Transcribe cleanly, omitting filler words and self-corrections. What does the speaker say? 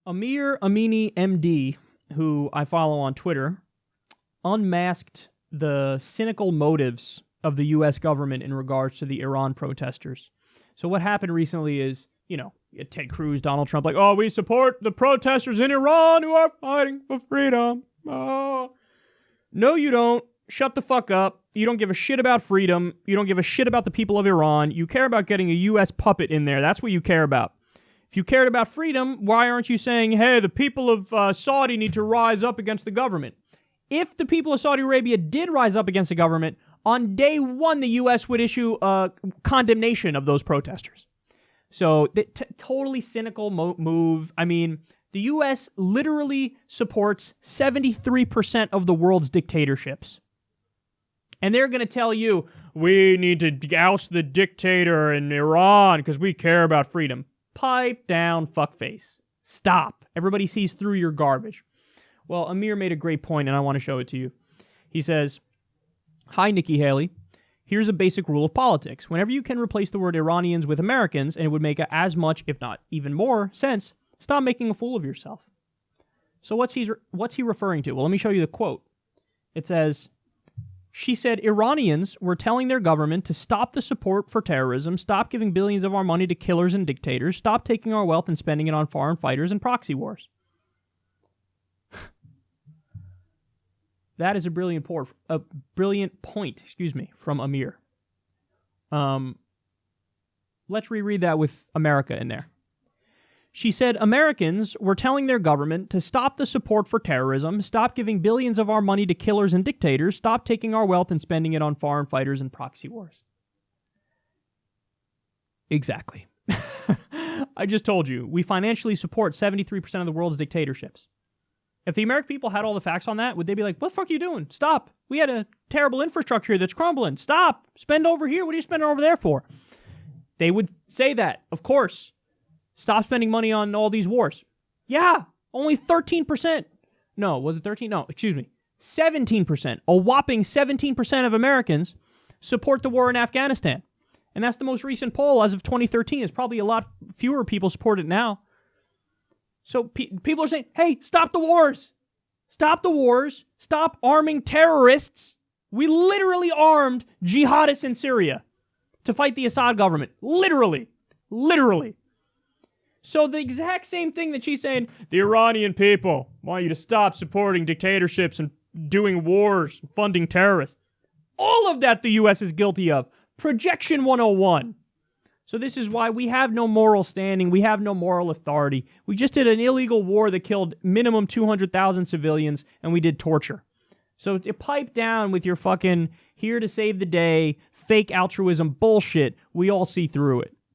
Amir Amini MD, who I follow on Twitter, unmasked the cynical motives of the U.S. government in regards to the Iran protesters. So what happened recently is, you know, Ted Cruz, Donald Trump, like, oh, we support the protesters in Iran who are fighting for freedom. Oh. No, you don't. Shut the fuck up. You don't give a shit about freedom. You don't give a shit about the people of Iran. You care about getting a U.S. puppet in there. That's what you care about. If you cared about freedom, why aren't you saying, hey, the people of Saudi need to rise up against the government? If the people of Saudi Arabia did rise up against the government, on day one, the U.S. would issue a condemnation of those protesters. So, totally cynical move. I mean, the U.S. literally supports 73% of the world's dictatorships. And they're going to tell you, we need to oust the dictator in Iran because we care about freedom. Pipe down, fuckface. Stop. Everybody sees through your garbage. Well, Amir made a great point, and I want to show it to you. He says, hi, Nikki Haley. Here's a basic rule of politics. Whenever you can replace the word Iranians with Americans, and it would make as much, if not even more, sense, stop making a fool of yourself. So what's he referring to? Well, let me show you the quote. It says, she said, Iranians were telling their government to stop the support for terrorism, stop giving billions of our money to killers and dictators, stop taking our wealth and spending it on foreign fighters and proxy wars. That is a brilliant point, from Amir. Let's reread that with America in there. She said, Americans were telling their government to stop the support for terrorism, stop giving billions of our money to killers and dictators, stop taking our wealth and spending it on foreign fighters and proxy wars. Exactly. I just told you, we financially support 73% of the world's dictatorships. If the American people had all the facts on that, would they be like, what the fuck are you doing? Stop. We had a terrible infrastructure that's crumbling. Stop. Spend over here. What are you spending over there for? They would say that, of course. Stop spending money on all these wars. Yeah, only 13%. No, was it 13? No, excuse me. 17%. A whopping 17% of Americans support the war in Afghanistan. And that's the most recent poll as of 2013. It's probably a lot fewer people support it now. So people are saying, hey, stop the wars. Stop the wars. Stop arming terrorists. We literally armed jihadists in Syria to fight the Assad government. Literally. So the exact same thing that she's saying, the Iranian people want you to stop supporting dictatorships and doing wars, funding terrorists. All of that the U.S. is guilty of. Projection 101. So this is why we have no moral standing. We have no moral authority. We just did an illegal war that killed minimum 200,000 civilians, and we did torture. So pipe down with your fucking here to save the day, fake altruism bullshit. We all see through it.